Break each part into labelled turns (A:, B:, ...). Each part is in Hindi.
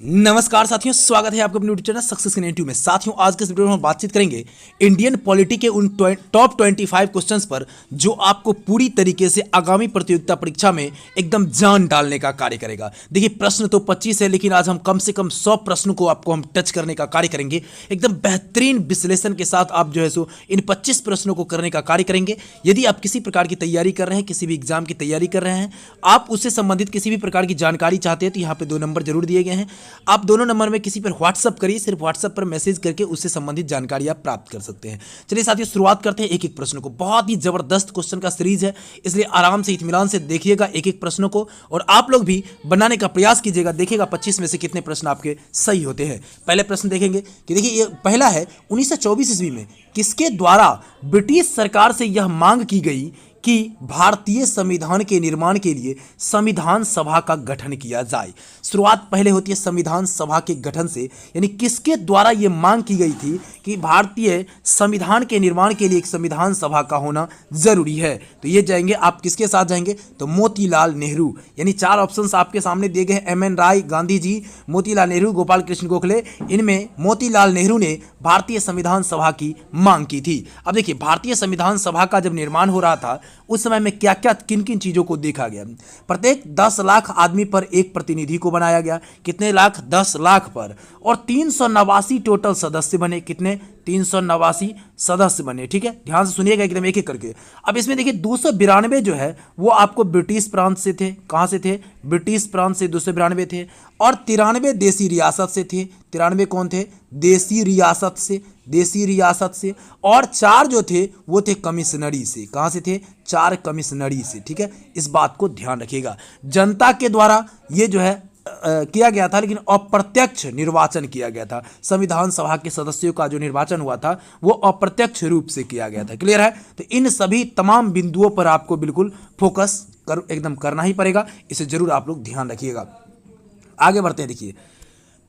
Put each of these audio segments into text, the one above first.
A: नमस्कार साथियों, स्वागत है आपका अपने YouTube channel success in interview में। साथियों, आज के इस वीडियो में हम बातचीत करेंगे इंडियन पॉलिटी के उन टॉप 25 क्वेश्चंस पर जो आपको पूरी तरीके से आगामी प्रतियोगिता परीक्षा में एकदम जान डालने का कार्य करेगा। देखिए, प्रश्न तो 25 है, लेकिन आज हम कम से कम 100 प्रश्नों को आपको हम टच करने का कार्य करेंगे। एकदम बेहतरीन विश्लेषण के साथ आप जो है सो इन 25 प्रश्नों को करने का कार्य करेंगे। यदि आप किसी प्रकार की तैयारी कर रहे हैं, किसी भी एग्जाम की तैयारी कर रहे हैं, आप उससे संबंधित किसी भी प्रकार की जानकारी चाहते हैं, तो यहाँ पे 2 नंबर जरूर दिए गए हैं। आप दोनों नंबर में किसी पर व्हाट्सअप करिए, सिर्फ व्हाट्सअप पर मैसेज करके उससे संबंधित जानकारी आप प्राप्त कर सकते हैं। चलिए साथियों, शुरुआत करते हैं एक एक प्रश्न को। बहुत ही जबरदस्त क्वेश्चन का सीरीज है, इसलिए आराम से इत्मीनान से देखिएगा एक एक प्रश्नों को, और आप लोग भी बनाने का प्रयास कीजिएगा। देखिएगा 25 में से कितने प्रश्न आपके सही होते हैं। पहले प्रश्न देखेंगे कि देखिए, ये पहला है 1924 ईस्वी में किसके द्वारा ब्रिटिश सरकार से यह मांग की गई कि भारतीय संविधान के निर्माण के लिए संविधान सभा का गठन किया जाए। शुरुआत पहले होती है संविधान सभा के गठन से, यानी किसके द्वारा यह मांग की गई थी कि भारतीय संविधान के निर्माण के लिए एक संविधान सभा का होना जरूरी है। तो ये जाएंगे आप किसके साथ जाएंगे, तो मोतीलाल नेहरू। यानी 4 ऑप्शंस आपके सामने दिए गए हैं, एम.एन. राय, गांधी जी, मोतीलाल नेहरू, गोपाल कृष्ण गोखले। इनमें मोतीलाल नेहरू ने भारतीय संविधान सभा की मांग की थी। अब देखिए, भारतीय संविधान सभा का जब निर्माण हो रहा था उस समय में क्या क्या किन किन चीजों को देखा गया। प्रत्येक 10 लाख आदमी पर एक प्रतिनिधि को बनाया गया। कितने लाख, 10 लाख पर। और 389 टोटल सदस्य बने। कितने, 389 सदस्य बने। ठीक है, ध्यान से सुनिएगा एकदम एक एक करके। अब इसमें देखिए 292 जो है वो आपको ब्रिटिश प्रांत से थे। कहां से थे, ब्रिटिश प्रांत से 292 थे। और 93 देसी रियासत से थे। 93 कौन थे, देसी रियासत से, देसी रियासत से। और 4 जो थे वो थे कमिश्नरी से। कहां से थे, 4 कमिश्नरी से। ठीक है, इस बात को ध्यान रखिएगा। जनता के द्वारा ये जो है किया गया था, लेकिन अप्रत्यक्ष निर्वाचन किया गया था। संविधान सभा के सदस्यों का जो निर्वाचन हुआ था वो अप्रत्यक्ष रूप से किया गया था। क्लियर है, तो इन सभी तमाम बिंदुओं पर आपको बिल्कुल फोकस एकदम करना ही पड़ेगा। इसे जरूर आप लोग ध्यान रखिएगा। आगे बढ़ते हैं। देखिए,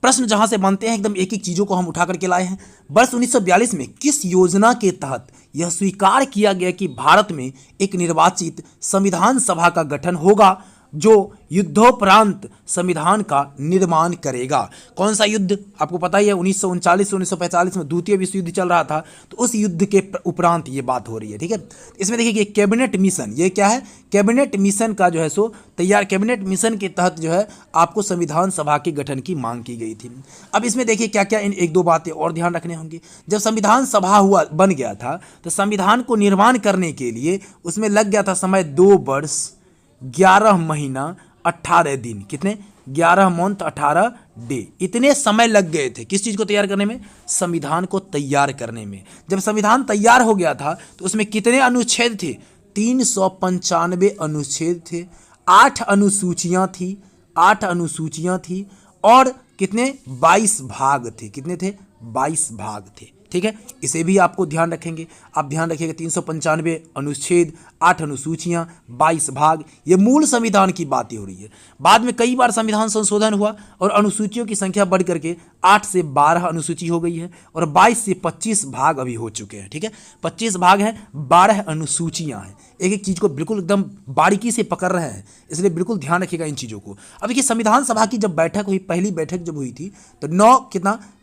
A: प्रश्न जहां से बनते हैं एकदम एक एक चीजों को हम उठा करके लाए हैं। वर्ष 1942 में किस योजना के तहत यह स्वीकार किया गया कि भारत में एक निर्वाचित संविधान सभा का गठन होगा जो युद्धोपरांत संविधान का निर्माण करेगा। कौन सा युद्ध, आपको पता ही है, 1939 से 1945 में द्वितीय विश्व युद्ध चल रहा था, तो उस युद्ध के उपरांत ये बात हो रही है। ठीक है, इसमें देखिए कि कैबिनेट मिशन, ये क्या है, कैबिनेट मिशन का जो है सो तैयार, कैबिनेट मिशन के तहत जो है आपको संविधान सभा के गठन की मांग की गई थी। अब इसमें देखिए क्या क्या इन 1-2 बातें और ध्यान रखने होंगी। जब संविधान सभा हुआ, बन गया था, तो संविधान को निर्माण करने के लिए उसमें लग गया था समय 2 वर्ष 11 महीना 18 दिन। कितने, 11 मंथ 18 डे। इतने समय लग गए थे किस चीज को तैयार करने में, संविधान को तैयार करने में। जब संविधान तैयार हो गया था तो उसमें कितने अनुच्छेद थे, 395 अनुच्छेद थे, 8 अनुसूचियां थी, 8 अनुसूचियां थी, और कितने, 22 भाग थे। कितने थे, 22 भाग थे। ठीक है, इसे भी आपको ध्यान रखेंगे। आप ध्यान रखिएगा, 395 अनुच्छेद, 8 अनुसूचियां, 22 भाग, ये मूल संविधान की बातें हो रही है। बाद में कई बार संविधान संशोधन हुआ और अनुसूचियों की संख्या बढ़ करके 8 से 12 अनुसूची हो गई है, और 22 से 25 भाग अभी हो चुके हैं। ठीक है, 25 भाग हैं, 12 अनुसूचियां हैं। एक एक चीज को बिल्कुल एकदम बारीकी से पकड़ रहे हैं, इसलिए बिल्कुल ध्यान रखिएगा इन चीजों को। अब देखिए, संविधान सभा की जब बैठक हुई, पहली बैठक जब हुई थी, तो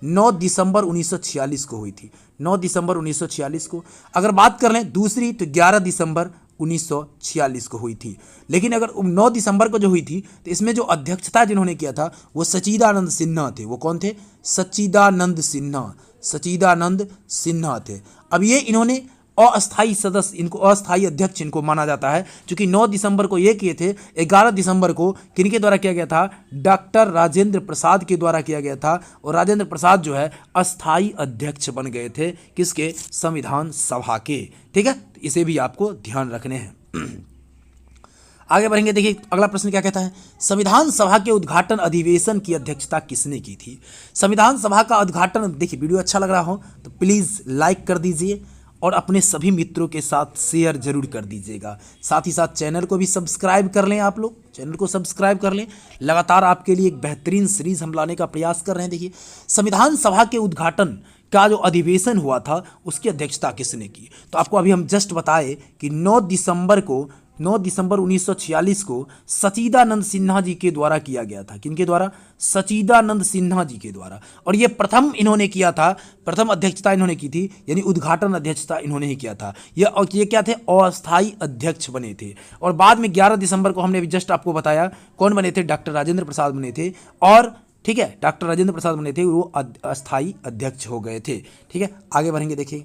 A: 9 दिसंबर 1946 को हुई थी। 9 दिसंबर 1946 को। अगर बात कर लें दूसरी, तो 11 दिसंबर 1946 को हुई थी। लेकिन अगर 9 दिसंबर को जो हुई थी, तो इसमें जो अध्यक्षता जिन्होंने किया था वो सच्चिदानंद सिन्हा थे। वो कौन थे, सच्चिदानंद सिन्हा, सच्चिदानंद सिन्हा थे। अब ये इन्होंने अस्थाई सदस्य, इनको अस्थाई अध्यक्ष इनको माना जाता है, क्योंकि 9 दिसंबर को ये किए थे। 11 दिसंबर को किनके द्वारा किया गया था, डॉक्टर राजेंद्र प्रसाद के द्वारा किया गया था, और राजेंद्र प्रसाद जो है अस्थाई अध्यक्ष बन गए थे किसके, संविधान सभा के। ठीक है, तो इसे भी आपको ध्यान रखने हैं। आगे बढ़ेंगे। देखिए, अगला प्रश्न क्या कहता है, संविधान सभा के उद्घाटन अधिवेशन की अध्यक्षता किसने की थी। संविधान सभा का उद्घाटन, देखिए वीडियो अच्छा लग रहा हो तो प्लीज लाइक कर दीजिए और अपने सभी मित्रों के साथ शेयर जरूर कर दीजिएगा। साथ ही साथ चैनल को भी सब्सक्राइब कर लें। आप लोग चैनल को सब्सक्राइब कर लें। लगातार आपके लिए एक बेहतरीन सीरीज हम लाने का प्रयास कर रहे हैं। देखिए, संविधान सभा के उद्घाटन का जो अधिवेशन हुआ था उसकी अध्यक्षता किसने की, तो आपको अभी हम जस्ट बताए कि 9 दिसंबर को 9 दिसंबर 1946 को सचिदानंद सिन्हा जी के द्वारा किया गया था। किनके द्वारा? सचिदानंद सिन्हा जी के द्वारा। और ये प्रथम इन्होंने किया था, प्रथम अध्यक्षता इन्होंने की थी, यानी उद्घाटन अध्यक्षता इन्होंने ही किया था। ये क्या थे? अस्थायी अध्यक्ष बने थे। और बाद में 11 दिसंबर को हमने अभी जस्ट आपको बताया कौन बने थे? डॉक्टर राजेंद्र प्रसाद बने थे। और ठीक है, डॉक्टर राजेंद्र प्रसाद बने थे, वो अस्थायी अध्यक्ष हो गए थे। ठीक है, आगे बढ़ेंगे। देखिए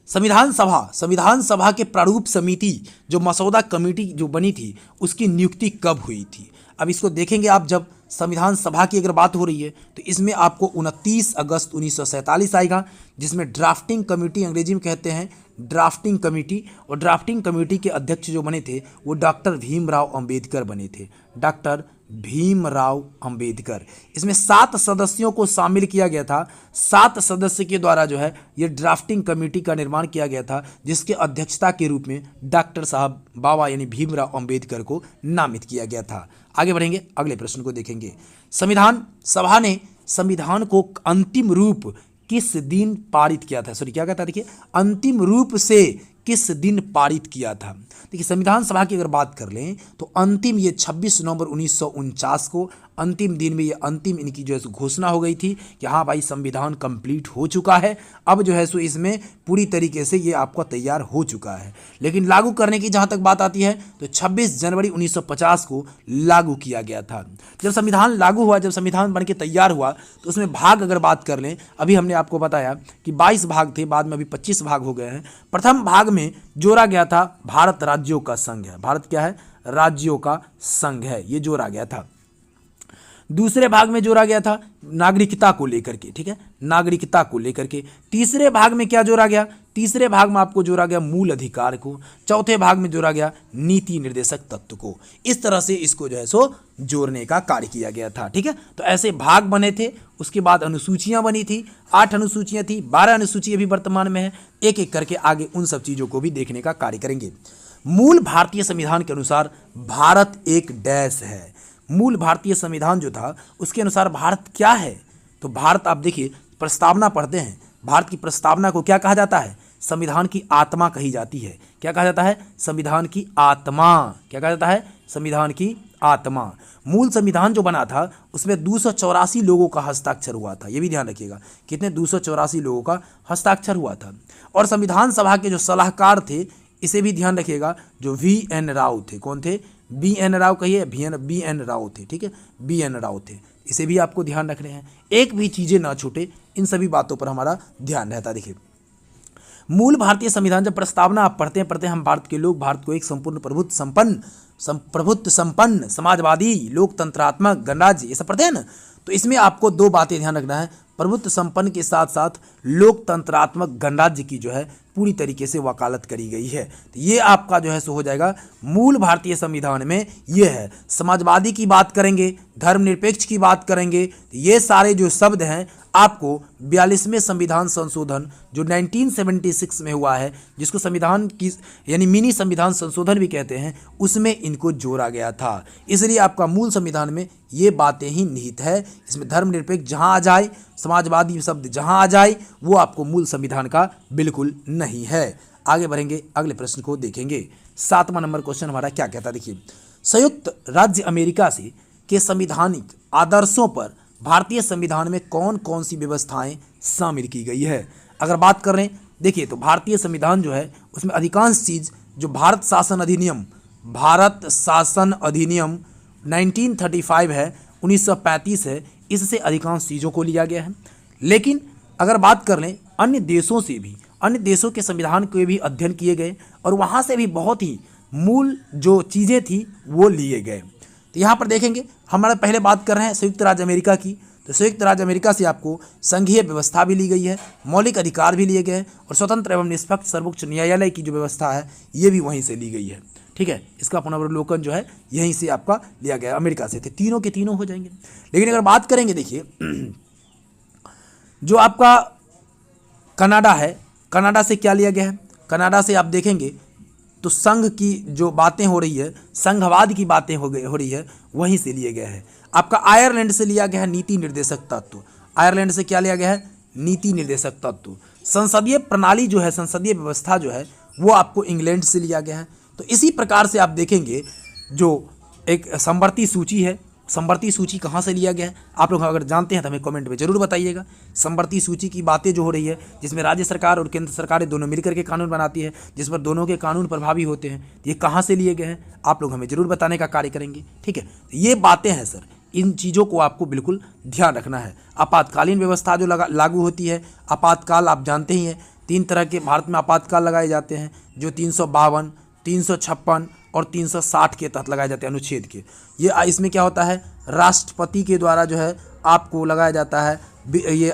A: संविधान सभा के प्रारूप समिति जो मसौदा कमेटी जो बनी थी उसकी नियुक्ति कब हुई थी? अब इसको देखेंगे आप। जब संविधान सभा की अगर बात हो रही है तो इसमें आपको 29 अगस्त 1947 आएगा, जिसमें ड्राफ्टिंग कमेटी, अंग्रेजी में कहते हैं ड्राफ्टिंग कमेटी, और ड्राफ्टिंग कमेटी के अध्यक्ष जो बने थे वो डॉक्टर भीमराव अंबेडकर बने थे। डॉक्टर भीमराव अंबेडकर। इसमें 7 सदस्यों को शामिल किया गया था। 7 सदस्य के द्वारा जो है ये ड्राफ्टिंग कमेटी का निर्माण किया गया था, जिसके अध्यक्षता के रूप में डॉक्टर साहब बाबा यानी भीमराव अंबेडकर को नामित किया गया था। आगे बढ़ेंगे, अगले प्रश्न को देखेंगे। संविधान सभा ने संविधान को अंतिम रूप किस दिन पारित किया था? सॉरी, क्या कहता है? देखिए, अंतिम रूप से किस दिन पारित किया था? देखिए, संविधान सभा की अगर बात कर लें तो अंतिम ये 26 नवंबर 1949 को अंतिम दिन में ये अंतिम इनकी जो है सो घोषणा हो गई थी कि हाँ भाई संविधान कंप्लीट हो चुका है, अब जो है सो इसमें पूरी तरीके से ये आपका तैयार हो चुका है। लेकिन लागू करने की जहाँ तक बात आती है तो 26 जनवरी 1950 को लागू किया गया था। जब संविधान लागू हुआ, जब संविधान बन के तैयार हुआ तो उसमें भाग अगर बात कर लें, अभी हमने आपको बताया कि 22 भाग थे, बाद में अभी 25 भाग हो गए हैं। प्रथम भाग में जोड़ा गया था भारत राज्यों का संघ है। भारत क्या है? राज्यों का संघ है, ये जोड़ा गया था। दूसरे भाग में जोड़ा गया था नागरिकता को लेकर के। ठीक है, नागरिकता को लेकर के। तीसरे भाग में क्या जोड़ा गया? तीसरे भाग में आपको जोड़ा गया मूल अधिकार को। चौथे भाग में जोड़ा गया नीति निर्देशक तत्व को। इस तरह से इसको जो है सो जोड़ने का कार्य किया गया था। ठीक है, तो ऐसे भाग बने थे। उसके बाद अनुसूचियां बनी थी, 8 अनुसूचियां थी, 12 अनुसूचियां भी वर्तमान में है। एक एक करके आगे उन सब चीजों को भी देखने का कार्य करेंगे। मूल भारतीय संविधान के अनुसार भारत एक डैश है। मूल भारतीय संविधान जो था उसके अनुसार भारत क्या है? तो भारत, आप देखिए प्रस्तावना पढ़ते हैं, भारत की प्रस्तावना को क्या कहा जाता है? संविधान की आत्मा कही जाती है। क्या कहा जाता है? संविधान की आत्मा। क्या कहा जाता है? संविधान की आत्मा। मूल संविधान जो बना था उसमें 284 लोगों का हस्ताक्षर हुआ था। ये भी ध्यान रखिएगा, कितने? 284 लोगों का हस्ताक्षर हुआ था। और संविधान सभा के जो सलाहकार थे, इसे भी ध्यान रखिएगा, जो VN राव थे। कौन थे? BN राव कहिए, BN राव थे। ठीक है, BN राव थे। इसे भी आपको ध्यान रखने हैं, एक भी चीजें ना छूटे, इन सभी बातों पर हमारा ध्यान रहता। देखिए, मूल भारतीय संविधान जब प्रस्तावना आप पढ़ते हैं हम भारत के लोग भारत को एक संपूर्ण प्रभुत्व संपन्न समाजवादी लोकतंत्रात्मक गणराज्य, ये सब पढ़ते हैं ना। तो इसमें आपको 2 बातें ध्यान रखना है, प्रभुत्व संपन्न के साथ साथ लोकतंत्रात्मक गणराज्य की जो है पूरी तरीके से वकालत करी गई है। तो ये आपका जो है सो हो जाएगा मूल भारतीय संविधान में ये है। समाजवादी की बात करेंगे, धर्मनिरपेक्ष की बात करेंगे, तो ये सारे जो शब्द हैं आपको 42वें संविधान संशोधन जो 1976 में हुआ है, जिसको संविधान की यानी मिनी संविधान संशोधन भी कहते हैं, उसमें इनको जोड़ा गया था। इसलिए आपका मूल संविधान में ये बातें ही निहित है। इसमें धर्मनिरपेक्ष जहाँ आ जाए, समाजवादी शब्द जहाँ आ जाए, वो आपको मूल संविधान का बिल्कुल नहीं है। आगे बढ़ेंगे, अगले प्रश्न को देखेंगे। 7वां नंबर क्वेश्चन हमारा क्या कहता है? देखिए, संयुक्त राज्य अमेरिका से के संवैधानिक आदर्शों पर भारतीय संविधान में कौन कौन सी व्यवस्थाएं शामिल की गई है? अगर बात कर रहे हैं, देखिए तो भारतीय संविधान जो है उसमें अधिकांश चीज जो भारत शासन अधिनियम 1935 है, 1935 है, इससे अधिकांश चीज़ों को लिया गया है। लेकिन अगर बात कर लें अन्य देशों से भी, अन्य देशों के संविधान के भी अध्ययन किए गए और वहाँ से भी बहुत ही मूल जो चीज़ें थी वो लिए गए। तो यहाँ पर देखेंगे, हमारा पहले बात कर रहे हैं संयुक्त राज्य अमेरिका की। तो संयुक्त राज्य अमेरिका से आपको संघीय व्यवस्था भी ली गई है, मौलिक अधिकार भी लिए गए हैं, और स्वतंत्र एवं निष्पक्ष सर्वोच्च न्यायालय की जो व्यवस्था है ये भी वहीं से ली गई है। ठीक है, इसका पुनर्वलोकन जो है यहीं से आपका लिया गया, अमेरिका से थे। तीनों के तीनों हो जाएंगे। लेकिन अगर बात करेंगे, देखिए जो आपका कनाडा है, कनाडा से क्या लिया गया है? कनाडा से आप देखेंगे तो संघ की जो बातें हो रही है, संघवाद की बातें हो रही है, वहीं से लिए गए हैं। आपका आयरलैंड से लिया गया है नीति निर्देशक तत्व। आयरलैंड से क्या लिया गया है? नीति निर्देशक तत्व। संसदीय प्रणाली जो है, संसदीय व्यवस्था जो है वो आपको इंग्लैंड से लिया गया है। तो इसी प्रकार से आप देखेंगे जो एक समवर्ती सूची है, समवर्ती सूची कहाँ से लिया गया है, आप लोग अगर जानते हैं तो हमें कमेंट में जरूर बताइएगा। समवर्ती सूची की बातें जो हो रही है, जिसमें राज्य सरकार और केंद्र सरकारें दोनों मिलकर के कानून बनाती है, जिस पर दोनों के कानून प्रभावी होते हैं, ये कहाँ से लिए गए हैं आप लोग हमें जरूर बताने का कार्य करेंगे। ठीक है, ये बातें हैं सर, इन चीज़ों को आपको बिल्कुल ध्यान रखना है। आपातकालीन व्यवस्था जो लागू होती है, आपातकाल आप जानते ही हैं, 3 तरह के भारत में आपातकाल लगाए जाते हैं, जो 352, 356 और 360 के तहत लगाए जाते हैं अनुच्छेद के। ये इसमें क्या होता है, राष्ट्रपति के द्वारा जो है आपको लगाया जाता है ये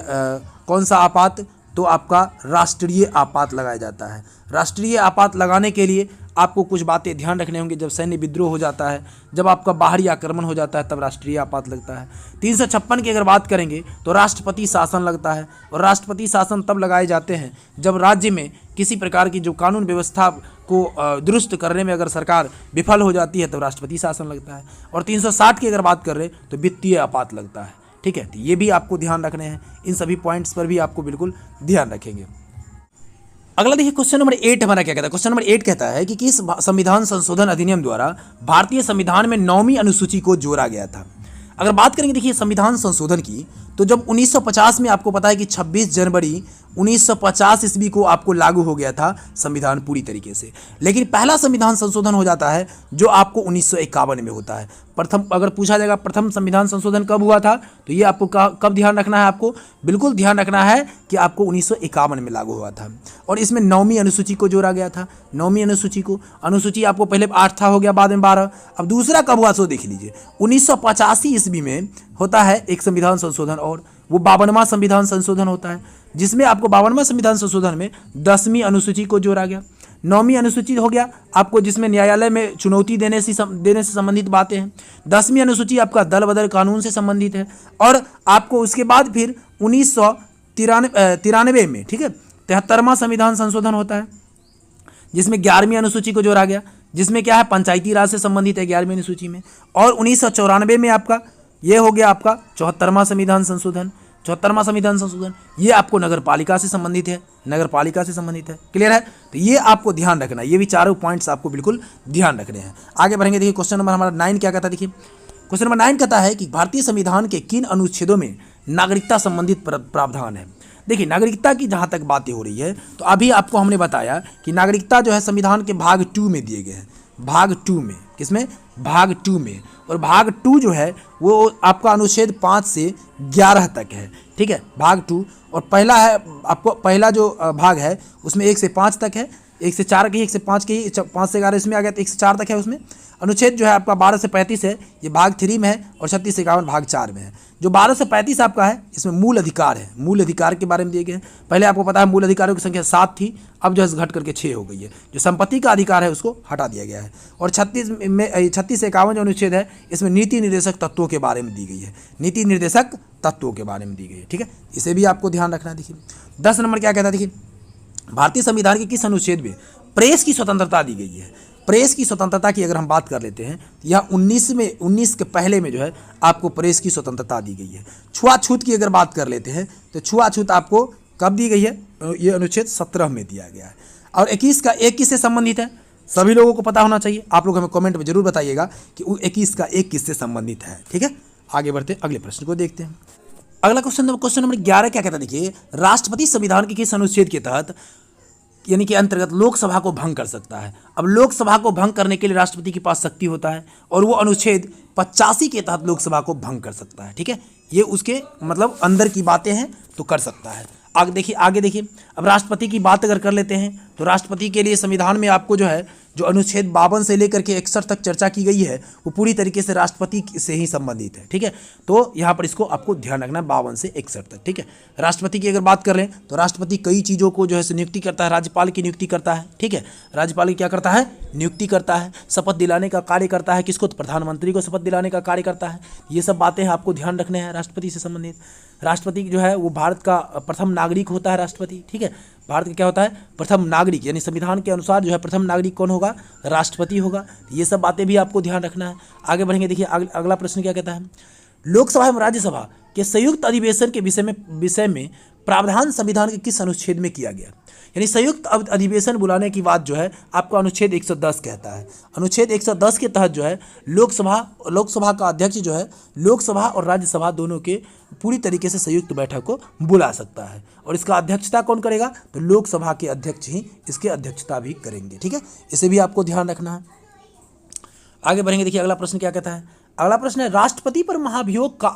A: कौन सा आपात, तो आपका राष्ट्रीय आपात लगाया जाता है। राष्ट्रीय आपात लगाने के लिए आपको कुछ बातें ध्यान रखने होंगे। जब सैन्य विद्रोह हो जाता है, जब आपका बाहरी आक्रमण हो जाता है, तब राष्ट्रीय आपात लगता है। 356 की अगर बात करेंगे तो राष्ट्रपति शासन लगता है, और राष्ट्रपति शासन तब लगाए जाते हैं जब राज्य में किसी प्रकार की जो कानून व्यवस्था को दुरुस्त करने में अगर सरकार विफल हो जाती है तो राष्ट्रपति शासन लगता है। और 360 की अगर बात कर रहे तो वित्तीय आपात लगता है। ठीक है, तो ये भी आपको ध्यान रखने हैं, इन सभी पॉइंट्स पर भी आपको बिल्कुल ध्यान रखेंगे। अगला देखिए क्वेश्चन नंबर 8 हमारा क्या कहता है। क्वेश्चन नंबर 8 कहता है कि किस संविधान संशोधन अधिनियम द्वारा भारतीय संविधान में 9वीं अनुसूची को जोड़ा गया था। अगर बात करेंगे देखिए संविधान संशोधन की, तो जब 1950 में आपको पता है कि 26 जनवरी 1950 ईस्वी को आपको लागू हो गया था संविधान पूरी तरीके से, लेकिन पहला संविधान संशोधन हो जाता है जो आपको 1951 में होता है। प्रथम अगर पूछा जाएगा प्रथम संविधान संशोधन कब हुआ था, तो ये आपको कब ध्यान रखना है, आपको बिल्कुल ध्यान रखना है कि आपको 1951 में लागू हुआ था, और इसमें 9वीं अनुसूची को जोड़ा गया था। 9वीं अनुसूची को, अनुसूची आपको पहले 8 था, हो गया बाद में 12। अब दूसरा कब हुआ सो देख लीजिए, 1985 ईस्वी में होता है एक संविधान संशोधन, और वो 52वां संविधान संशोधन होता है, जिसमें आपको 52वां संविधान संशोधन में 10वीं अनुसूची को जोड़ा गया। 9वीं अनुसूची हो गया आपको जिसमें न्यायालय में चुनौती देने से संबंधित बातें हैं। 10वीं अनुसूची आपका दल बदल कानून से संबंधित है, और आपको उसके बाद फिर 1993 में, ठीक है, 73वां संविधान संशोधन होता है, जिसमें 11वीं अनुसूची को जोड़ा गया, जिसमें क्या है पंचायती राज से संबंधित है 11वीं अनुसूची में। और 1994 में आपका ये हो गया आपका 74वां संविधान संशोधन। 74वां संविधान संशोधन ये आपको नगर पालिका से संबंधित है, नगर पालिका से संबंधित है। क्लियर है, तो ये आपको ध्यान रखना है, ये भी चारों पॉइंट्स आपको बिल्कुल ध्यान रखने हैं। आगे बढ़ेंगे, देखिए क्वेश्चन नंबर हमारा 9 क्या कहता है। देखिए क्वेश्चन नंबर 9 कहता है कि भारतीय संविधान के किन अनुच्छेदों में नागरिकता संबंधित प्रावधान है। देखिए नागरिकता की जहाँ तक बातें हो रही है, तो अभी आपको हमने बताया कि नागरिकता जो है संविधान के भाग 2 में दिए गए हैं, भाग 2 में, किसमें, भाग 2 में। और भाग 2 जो है वो आपका अनुच्छेद 5 से 11 तक है। ठीक है, भाग 2, और पहला है आपको, पहला जो भाग है उसमें 1 से 5 तक है, 1 से 4 की, 1 से 5 की, 5 से 11 इसमें आ गया, तो 1 से 4 तक है उसमें। अनुच्छेद जो है आपका 12 से 35 है, ये भाग 3 में है, और 36 से 51 भाग 4 में है। जो 12 से 35 आपका है, इसमें मूल अधिकार है, मूल अधिकार के बारे में दिए गए हैं। पहले आपको पता है मूल अधिकारों की संख्या 7 थी, अब जो है घट करके 6 हो गई है। जो संपत्ति का अधिकार है उसको हटा दिया गया है। और 36 से 51 जो अनुच्छेद है, इसमें नीति निर्देशक तत्वों के बारे में दी गई है, नीति निर्देशक तत्वों के बारे में दी गई है। ठीक है, इसे भी आपको ध्यान रखना है। देखिए 10 नंबर क्या कहता है, देखिए भारतीय संविधान के किस अनुच्छेद में प्रेस की स्वतंत्रता दी गई है। प्रेस की स्वतंत्रता की अगर हम बात कर लेते हैं, यह 19 के पहले में जो है आपको प्रेस की स्वतंत्रता दी गई है। छुआछूत की अगर बात कर लेते हैं, तो छुआछूत आपको कब दी गई है, ये अनुच्छेद 17 में दिया गया है। और 21 का 1 किससे संबंधित है, सभी लोगों को पता होना चाहिए। आप लोग हमें कमेंट में जरूर बताइएगा कि 21 का 1 किससे संबंधित है। ठीक है, आगे बढ़ते अगले प्रश्न को देखते हैं। अगला क्वेश्चन नंबर 11 क्या कहता है। देखिए राष्ट्रपति संविधान के किस अनुच्छेद के तहत यानी कि अंतर्गत लोकसभा को भंग कर सकता है। अब लोकसभा को भंग करने के लिए राष्ट्रपति के पास शक्ति होता है, और वो अनुच्छेद 85 के तहत लोकसभा को भंग कर सकता है। ठीक है, ये उसके मतलब अंदर की बातें हैं तो कर सकता है। आगे देखिए अब राष्ट्रपति की बात अगर कर लेते हैं, तो राष्ट्रपति के लिए संविधान में आपको जो है जो अनुच्छेद 52 से लेकर के 61 तक चर्चा की गई है, वो पूरी तरीके से राष्ट्रपति से ही संबंधित है। ठीक है, तो यहाँ पर इसको आपको ध्यान रखना है 52 से 61 तक। ठीक है, राष्ट्रपति की अगर बात कर लें तो राष्ट्रपति कई चीज़ों को जो है नियुक्ति करता है, राज्यपाल की नियुक्ति करता है। ठीक है, राज्यपाल की क्या करता है, नियुक्ति करता है, शपथ दिलाने का कार्य करता है, किसको, तो प्रधानमंत्री को शपथ दिलाने का कार्य करता है। ये सब बातें आपको ध्यान रखने हैं राष्ट्रपति से संबंधित। राष्ट्रपति जो है वो भारत का प्रथम नागरिक होता है राष्ट्रपति। ठीक है, भारत का क्या होता है, प्रथम नागरिक, यानी संविधान के अनुसार जो है प्रथम नागरिक कौन होगा, राष्ट्रपति होगा। ये सब बातें भी आपको ध्यान रखना है। आगे बढ़ेंगे, देखिए अगला प्रश्न क्या कहता है। लोकसभा एवं राज्यसभा के संयुक्त अधिवेशन के विषय में प्रावधान संविधान के किस अनुच्छेद में किया गया? यानी संयुक्त अधिवेशन बुलाने की बात जो है आपको अनुच्छेद 110 कहता है। अनुच्छेद 110 के तहत जो है लोकसभा का अध्यक्ष जो है लोकसभा और राज्यसभा दोनों के पूरी तरीके से संयुक्त बैठक को बुला सकता है, और इसका अध्यक्षता कौन करेगा? तो लोकसभा के अध्यक्ष ही इसके अध्यक्षता भी करेंगे। ठीक है, इसे भी आपको ध्यान रखना है। आगे बढ़ेंगे, देखिए अगला प्रश्न क्या कहता है। अगला प्रश्न है, राष्ट्रपति पर महाभियोग का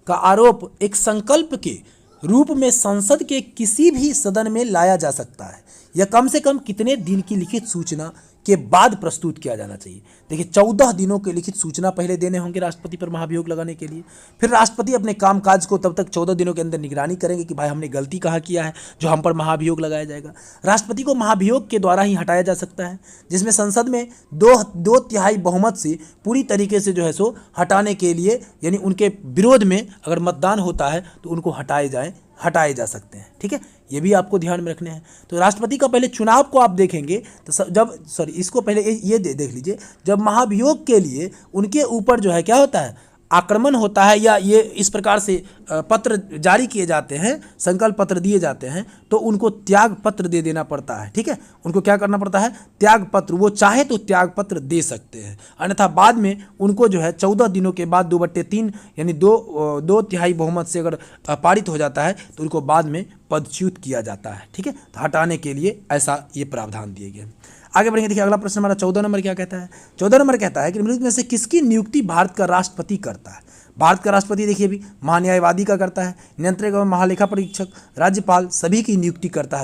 A: आरोप एक संकल्प के रूप में संसद के किसी भी सदन में लाया जा सकता है। यह कम से कम कितने दिन की लिखित सूचना के बाद प्रस्तुत किया जाना चाहिए? देखिए 14 दिनों के लिखित सूचना पहले देने होंगे राष्ट्रपति पर महाभियोग लगाने के लिए। फिर राष्ट्रपति अपने कामकाज को तब तक 14 दिनों के अंदर निगरानी करेंगे कि भाई हमने गलती कहाँ किया है जो हम पर महाभियोग लगाया जाएगा। राष्ट्रपति को महाभियोग के द्वारा ही हटाया जा सकता है, जिसमें संसद में दो तिहाई बहुमत से पूरी तरीके से जो है सो हटाने के लिए, यानी उनके विरोध में अगर मतदान होता है तो उनको हटाए जा सकते हैं। ठीक है, ये भी आपको ध्यान में रखने हैं। तो राष्ट्रपति का पहले चुनाव को आप देखेंगे तो इसको पहले ये देख लीजिए, जब महाभियोग के लिए उनके ऊपर जो है क्या होता है, आक्रमण होता है, या ये इस प्रकार से पत्र जारी किए जाते हैं, संकल्प पत्र दिए जाते हैं, तो उनको त्याग पत्र दे देना पड़ता है। ठीक है, उनको क्या करना पड़ता है? त्याग पत्र। वो चाहे तो त्याग पत्र दे सकते हैं, अन्यथा बाद में उनको जो है 14 दिनों के बाद 2/3 यानी दो तिहाई बहुमत से अगर पारित हो जाता है तो उनको बाद में पदच्युत किया जाता है। ठीक है, तो हटाने के लिए ऐसा ये प्रावधान दिए गए। आगे बढ़ेंगे, देखिए अगला प्रश्न हमारा 14 नंबर क्या कहता है। 14 नंबर कहता है कि निम्नलिखित में से किसकी नियुक्ति भारत का राष्ट्रपति करता है? भारत का राष्ट्रपति देखिए अभी महान्यायवादी का करता है, नियंत्रक एवं महालेखा परीक्षक, राज्यपाल, सभी की नियुक्ति करता है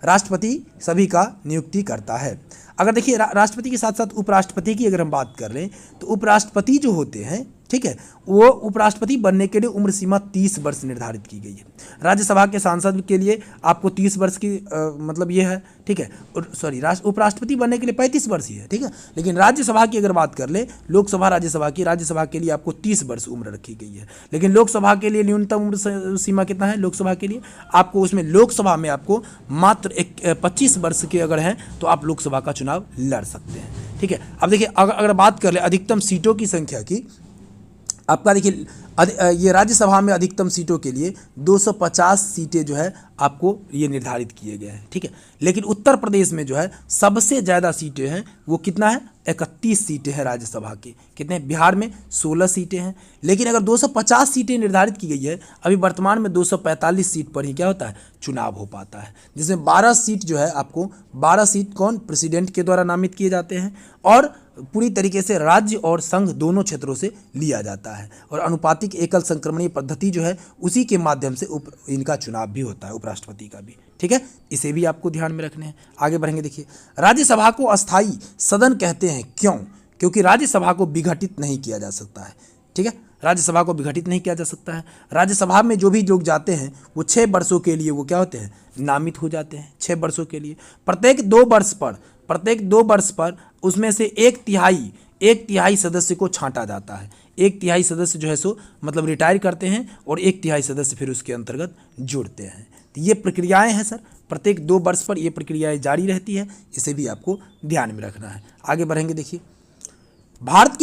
A: राष्ट्रपति सभी का नियुक्ति करता है। अगर देखिए राष्ट्रपति के साथ साथ उपराष्ट्रपति की अगर हम बात कर लें तो उपराष्ट्रपति जो होते हैं, ठीक है, वो उपराष्ट्रपति बनने के लिए उम्र सीमा 30 वर्ष निर्धारित की गई है। राज्यसभा के सांसद के लिए आपको 30 वर्ष की मतलब ये है। ठीक है, उपराष्ट्रपति बनने के लिए 35 वर्ष ही है। ठीक है, लेकिन राज्यसभा की अगर बात कर ले, राज्यसभा के लिए आपको 30 वर्ष उम्र रखी गई है। लेकिन लोकसभा के लिए न्यूनतम उम्र सीमा कितना है? लोकसभा के लिए आपको उसमें लोकसभा में आपको मात्र 25 वर्ष के अगर हैं तो आप लोकसभा का चुनाव लड़ सकते हैं। ठीक है, अब देखिए अगर बात कर ले अधिकतम सीटों की संख्या की, आपका देखिए ये राज्यसभा में अधिकतम सीटों के लिए 250 सीटें जो है आपको ये निर्धारित किए गए हैं। ठीक है, लेकिन उत्तर प्रदेश में जो है सबसे ज़्यादा सीटें हैं, वो कितना है? 31 सीटें हैं राज्यसभा की। कितने? बिहार में 16 सीटें हैं। लेकिन अगर 250 सीटें निर्धारित की गई है, अभी वर्तमान में 245 सीट पर ही क्या होता है? चुनाव हो पाता है, जिसमें 12 सीट जो है आपको 12 सीट कौन? प्रेसिडेंट के द्वारा नामित किए जाते हैं, और पूरी तरीके से राज्य और संघ दोनों क्षेत्रों से लिया जाता है, और अनुपातिक एकल संक्रमणीय पद्धति जो है उसी के माध्यम से इनका चुनाव भी होता है, उपराष्ट्रपति का भी। ठीक है, इसे भी आपको ध्यान में रखने हैं। आगे बढ़ेंगे, देखिए राज्यसभा को अस्थायी सदन कहते हैं, क्यों? क्योंकि राज्यसभा को विघटित नहीं किया जा सकता है। ठीक है, राज्यसभा को विघटित नहीं किया जा सकता है। राज्यसभा में जो भी लोग जाते हैं वो 6 वर्षों के लिए वो क्या होते हैं? नामित हो जाते हैं 6 वर्षों के लिए। प्रत्येक 2 वर्ष पर उसमें से एक तिहाई सदस्य को छांटा जाता है। एक तिहाई सदस्य जो है सो मतलब रिटायर करते हैं, और एक तिहाई सदस्य फिर उसके अंतर्गत जुड़ते हैं। तो ये प्रक्रियाएं हैं सर, प्रत्येक 2 वर्ष पर ये प्रक्रियाएं जारी रहती है, इसे भी आपको ध्यान में रखना है। आगे बढ़ेंगे, देखिए भारत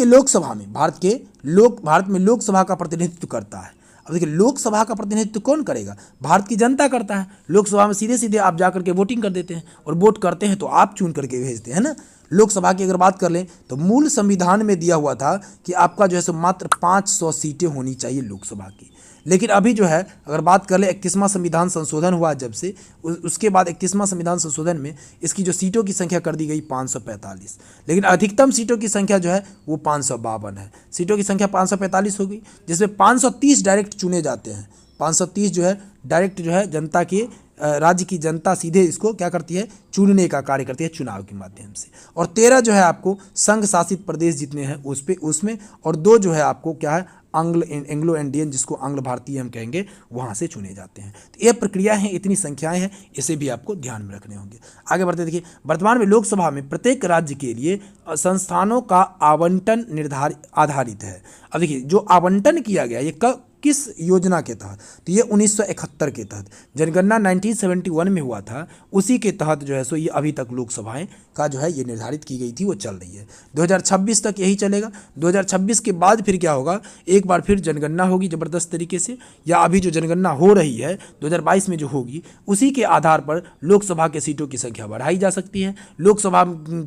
A: में लोकसभा का प्रतिनिधित्व करता है। अब देखिए लोकसभा का प्रतिनिधित्व कौन करेगा? भारत की जनता करता है। लोकसभा में सीधे सीधे आप जाकर के वोटिंग कर देते हैं, और वोट करते हैं तो आप चुन करके भेजते हैं ना। लोकसभा की अगर बात कर लें तो मूल संविधान में दिया हुआ था कि आपका जो है सो मात्र 500 सीटें होनी चाहिए लोकसभा की। लेकिन अभी जो है अगर बात कर ले 31वां संविधान संशोधन हुआ जब से, उसके बाद 31वां संविधान संशोधन में इसकी जो सीटों की संख्या कर दी गई 545, लेकिन अधिकतम सीटों की संख्या जो है वो 552 है। सीटों की संख्या 545 हो गई, जिसमें 530 डायरेक्ट चुने जाते हैं। 530 जो है डायरेक्ट जो है जनता के राज्य की जनता सीधे इसको क्या करती है? चुनने का कार्य करती है चुनाव के माध्यम से। और 13 जो है आपको संघ शासित प्रदेश जितने हैं उसमें, और 2 जो है आपको क्या है? एंग्लो इंडियन, जिसको आंग्ल भारतीय हम कहेंगे, वहाँ से चुने जाते हैं। तो ये प्रक्रिया है, इतनी संख्याएं हैं, इसे भी आपको ध्यान में रखने होंगे। आगे बढ़ते देखिए, वर्तमान में लोकसभा में प्रत्येक राज्य के लिए संस्थानों का आवंटन आधारित है। अब देखिए जो आवंटन किया गया ये किस योजना के तहत, तो ये 1971 के तहत, जनगणना 1971 में हुआ था, उसी के तहत जो है सो ये अभी तक लोकसभाएं का जो है ये निर्धारित की गई थी, वो चल रही है। 2026 तक यही चलेगा। 2026 के बाद फिर क्या होगा, एक बार फिर जनगणना होगी ज़बरदस्त तरीके से, या अभी जो जनगणना हो रही है 2022 में जो होगी, उसी के आधार पर लोकसभा के सीटों की संख्या बढ़ाई जा सकती है, लोकसभा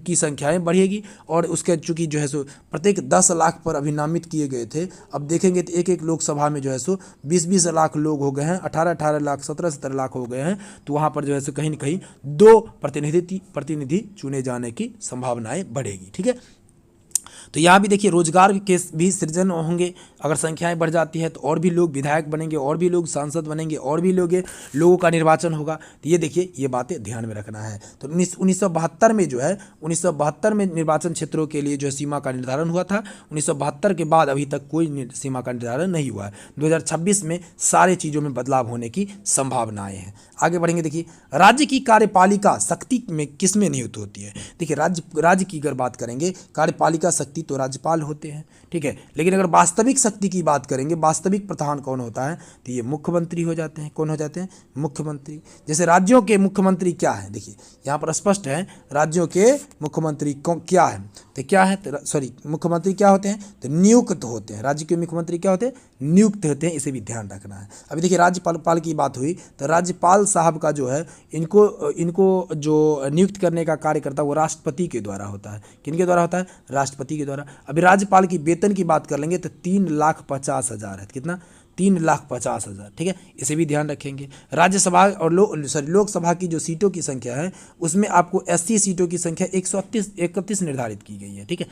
A: की संख्याएँ बढ़ेगी। और उसके चूँकि जो है सो प्रत्येक 10 लाख पर अभी नामित किए गए थे, अब देखेंगे तो एक एक लोकसभा में जो है सो 20-20 लाख लोग हो गए हैं, 18-18 लाख, 17-17 लाख हो गए हैं। तो वहाँ पर जो है सो कहीं ना कहीं 2 प्रतिनिधि चुने जाने की संभावनाएं बढ़ेगी। ठीक है, तो यहाँ भी देखिए रोजगार के भी सृजन होंगे, अगर संख्याएं बढ़ जाती है तो और भी लोग विधायक बनेंगे, और भी लोग सांसद बनेंगे, और भी लोगों का निर्वाचन होगा। तो ये देखिए ये बातें ध्यान में रखना है। तो 1972 में जो है 1972 में निर्वाचन क्षेत्रों के लिए जो है सीमा का निर्धारण हुआ था। 1972 के बाद अभी तक कोई सीमा का निर्धारण नहीं हुआ है। 2026 में सारे चीज़ों में बदलाव होने की संभावनाएँ हैं। आगे बढ़ेंगे, देखिए राज्य की कार्यपालिका शक्ति में किस में नियुक्त होती है। देखिए राज्य की अगर बात करेंगे, कार्यपालिका शक्ति तो राज्यपाल होते हैं, ठीक है, लेकिन अगर वास्तविक शक्ति की बात करेंगे, वास्तविक प्रधान कौन होता है, तो ये मुख्यमंत्री हो जाते हैं। कौन हो जाते हैं? मुख्यमंत्री। जैसे राज्यों के मुख्यमंत्री क्या है, देखिए यहाँ पर स्पष्ट है, राज्यों के मुख्यमंत्री क्या है, तो क्या है, सॉरी मुख्यमंत्री क्या होते हैं, तो नियुक्त होते हैं। राज्य के मुख्यमंत्री क्या होते हैं? नियुक्त होते हैं, इसे भी ध्यान रखना है। अभी देखिए राज्यपाल की बात हुई, तो राज्यपाल साहब का जो है इनको जो नियुक्त करने का कार्य करता है वो राष्ट्रपति के द्वारा होता है। किनके द्वारा होता है? राष्ट्रपति के द्वारा। अभी राज्यपाल की वेतन की बात कर लेंगे तो 3,50,000 है। कितना? 3,50,000। ठीक है, इसे भी ध्यान रखेंगे। राज्यसभा और लोकसभा की जो सीटों की संख्या है उसमें आपको 80 सीटों की संख्या 131 निर्धारित की गई है। ठीक है,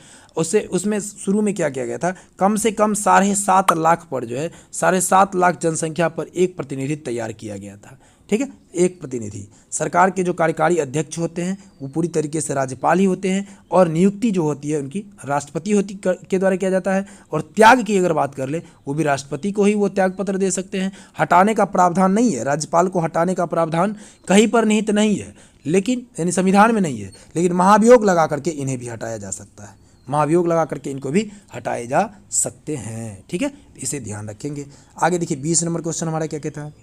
A: उसमें शुरू में क्या किया गया था, कम से कम 7.5 लाख पर जो है 7.5 लाख जनसंख्या पर एक प्रतिनिधि तैयार किया गया था। ठीक है, एक प्रतिनिधि। सरकार के जो कार्यकारी अध्यक्ष होते हैं वो पूरी तरीके से राज्यपाल ही होते हैं, और नियुक्ति जो होती है उनकी राष्ट्रपति के द्वारा किया जाता है। और त्याग की अगर बात कर ले, वो भी राष्ट्रपति को ही वो त्याग पत्र दे सकते हैं। हटाने का प्रावधान नहीं है, राज्यपाल को हटाने का प्रावधान कहीं पर निहित नहीं है, लेकिन यानी संविधान में नहीं है, लेकिन महाभियोग लगा करके इन्हें भी हटाया जा सकता है। महाभियोग लगा करके इनको भी हटाए जा सकते हैं। ठीक है, इसे ध्यान रखेंगे। आगे देखिए 20 नंबर क्वेश्चन हमारा क्या कहता है,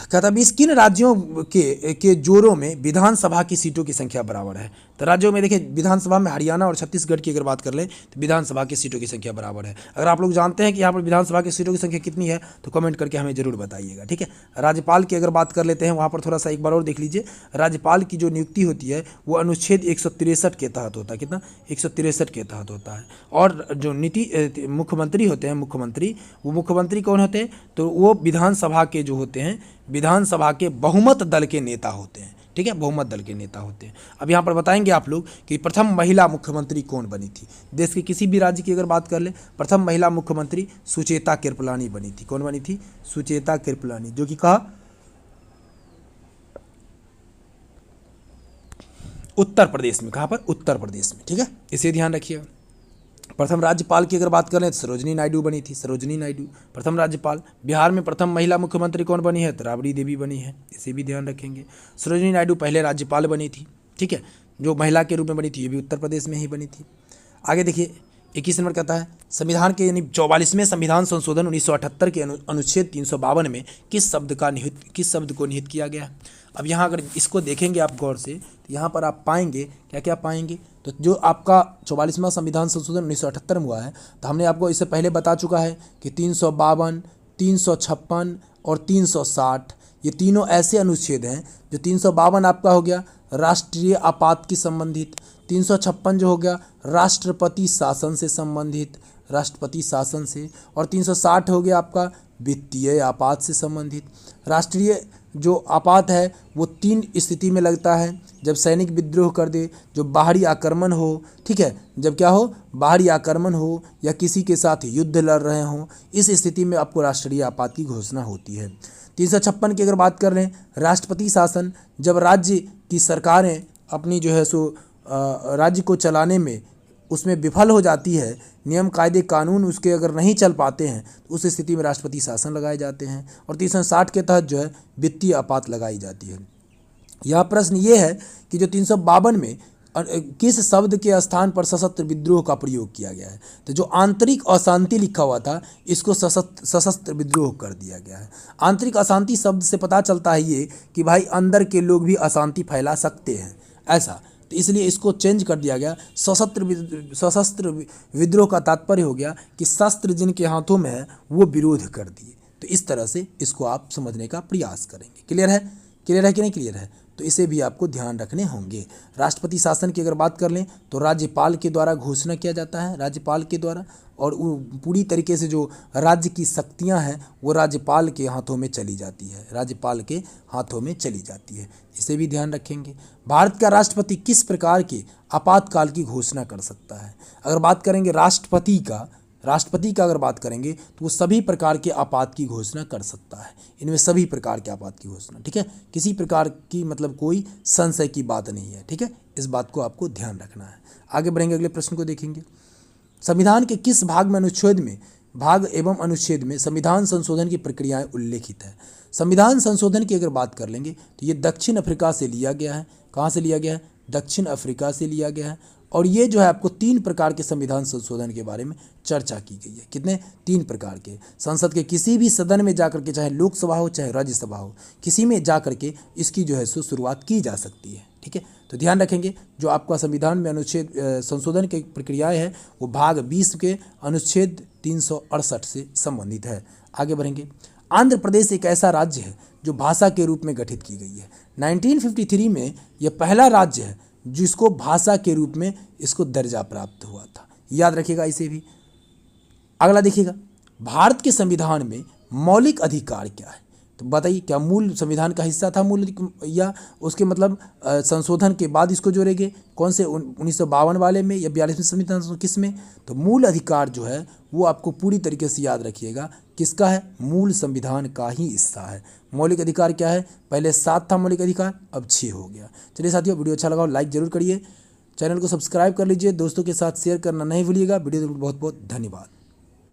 A: कहता है 20 किन राज्यों के जोड़ों में विधानसभा की सीटों की संख्या बराबर है। तो राज्यों में देखिए विधानसभा में हरियाणा और छत्तीसगढ़ की अगर बात कर लें तो विधानसभा की सीटों की संख्या बराबर है। अगर आप लोग जानते हैं कि यहाँ पर विधानसभा की सीटों की संख्या कितनी है तो कमेंट करके हमें जरूर बताइएगा। ठीक है, राज्यपाल की अगर बात कर लेते हैं, वहाँ पर थोड़ा सा एक बार और देख लीजिए। राज्यपाल की जो नियुक्ति होती है वो अनुच्छेद 163 के तहत होता है। कितना? 163 के तहत होता है। और जो मुख्यमंत्री होते हैं, मुख्यमंत्री कौन होते हैं, तो वो विधानसभा के जो होते हैं, विधानसभा के बहुमत दल के नेता होते हैं। ठीक है, बहुमत दल के नेता होते हैं। अब यहाँ पर बताएंगे आप लोग कि प्रथम महिला मुख्यमंत्री कौन बनी थी। देश के किसी भी राज्य की अगर बात कर ले, प्रथम महिला मुख्यमंत्री सुचेता कृपलानी बनी थी। कौन बनी थी? सुचेता कृपलानी, जो कि कहा उत्तर प्रदेश में। कहाँ पर? उत्तर प्रदेश में। ठीक है, इसे ध्यान रखिएगा। प्रथम राज्यपाल की अगर बात करें तो सरोजनी नायडू बनी थी। सरोजनी नायडू प्रथम राज्यपाल। बिहार में प्रथम महिला मुख्यमंत्री कौन बनी है? तो राबड़ी देवी बनी है, इसे भी ध्यान रखेंगे। सरोजनी नायडू पहले राज्यपाल बनी थी। ठीक है, जो महिला के रूप में बनी थी ये भी उत्तर प्रदेश में ही बनी थी। आगे देखिए 21 नंबर कहता है संविधान के यानी 44वें संविधान संशोधन 1978 के अनुच्छेद 352 में किस शब्द को निहित किया गया है। अब यहाँ अगर इसको देखेंगे आप गौर से तो यहाँ पर आप पाएंगे क्या क्या पाएंगे, तो जो आपका 44वां संविधान संशोधन 1978 में हुआ है, तो हमने आपको इससे पहले बता चुका है कि 352, 356 और 360 ये तीनों ऐसे अनुच्छेद हैं। जो 352 आपका हो गया राष्ट्रीय आपात की संबंधित, 356 जो हो गया राष्ट्रपति शासन से संबंधित, राष्ट्रपति शासन से, और 360 हो गया आपका वित्तीय आपात से संबंधित। राष्ट्रीय जो आपात है वो 3 स्थिति में लगता है, जब सैनिक विद्रोह कर दे, जो बाहरी आक्रमण हो, ठीक है, जब क्या हो, बाहरी आक्रमण हो, या किसी के साथ युद्ध लड़ रहे हों, इस स्थिति में आपको राष्ट्रीय आपात की घोषणा होती है। 356 की अगर बात कर रहे हैं राष्ट्रपति शासन, जब राज्य की सरकारें अपनी जो है सो राज्य को चलाने में उसमें विफल हो जाती है, नियम कायदे कानून उसके अगर नहीं चल पाते हैं तो उस स्थिति में राष्ट्रपति शासन लगाए जाते हैं। और 360 के तहत जो है वित्तीय आपात लगाई जाती है। यह प्रश्न ये है कि जो 352 में किस शब्द के स्थान पर सशस्त्र विद्रोह का प्रयोग किया गया है? तो जो आंतरिक अशांति लिखा हुआ था इसको सशस्त्र विद्रोह कर दिया गया है। आंतरिक अशांति शब्द से पता चलता है ये कि भाई अंदर के लोग भी अशांति फैला सकते हैं ऐसा, तो इसलिए इसको चेंज कर दिया गया। सशस्त्र विद्रोह का तात्पर्य हो गया कि शस्त्र जिनके हाथों में है वो विरोध कर दिए। तो इस तरह से इसको आप समझने का प्रयास करेंगे। क्लियर है? क्लियर है कि नहीं क्लियर है? तो इसे भी आपको ध्यान रखने होंगे। राष्ट्रपति शासन की अगर बात कर लें तो राज्यपाल के द्वारा घोषणा किया जाता है, राज्यपाल के द्वारा, और पूरी तरीके से जो राज्य की शक्तियां हैं वो राज्यपाल के हाथों में चली जाती है, राज्यपाल के हाथों में चली जाती है। इसे भी ध्यान रखेंगे। भारत का राष्ट्रपति किस प्रकार के आपातकाल की घोषणा कर सकता है? अगर बात करेंगे राष्ट्रपति का अगर बात करेंगे तो वो सभी प्रकार के आपात की घोषणा कर सकता है। इनमें सभी प्रकार के आपात की घोषणा, ठीक है, किसी प्रकार की मतलब कोई संशय की बात नहीं है, ठीक है, इस बात को आपको ध्यान रखना है। आगे बढ़ेंगे, अगले प्रश्न को देखेंगे। संविधान के किस भाग एवं अनुच्छेद में संविधान संशोधन की प्रक्रियाएं उल्लेखित है? संविधान संशोधन की अगर बात कर लेंगे तो ये दक्षिण अफ्रीका से लिया गया है। कहाँ से लिया गया है? दक्षिण अफ्रीका से लिया गया है। और ये जो है आपको 3 प्रकार के संविधान संशोधन के बारे में चर्चा की गई है। कितने? 3 प्रकार के। संसद के किसी भी सदन में जाकर के, चाहे लोकसभा हो चाहे राज्यसभा हो, किसी में जाकर के इसकी जो है सो शुरुआत की जा सकती है, ठीक है। तो ध्यान रखेंगे जो आपका संविधान में अनुच्छेद संशोधन की प्रक्रियाएं हैं वो भाग 20 के अनुच्छेद 368 से संबंधित है। आगे बढ़ेंगे। आंध्र प्रदेश एक ऐसा राज्य है जो भाषा के रूप में गठित की गई है। 1953 में यह पहला राज्य है जिसको भाषा के रूप में इसको दर्जा प्राप्त हुआ था। याद रखिएगा इसे भी। अगला देखिएगा, भारत के संविधान में मौलिक अधिकार क्या है? तो बताइए, क्या मूल संविधान का हिस्सा था मूल, या उसके मतलब संशोधन के बाद इसको जोड़ेंगे? कौन से 1952 वाले में या 42वें संविधान किस में? तो मूल अधिकार जो है वो आपको पूरी तरीके से याद रखिएगा किसका है? मूल संविधान का ही हिस्सा है। मौलिक अधिकार क्या है? पहले 7 था मौलिक अधिकार, अब 6 हो गया। चलिए साथियों, वीडियो अच्छा लगा हो लाइक जरूर करिए, चैनल को सब्सक्राइब कर लीजिए, दोस्तों के साथ शेयर करना नहीं भूलिएगा। वीडियो बहुत बहुत धन्यवाद।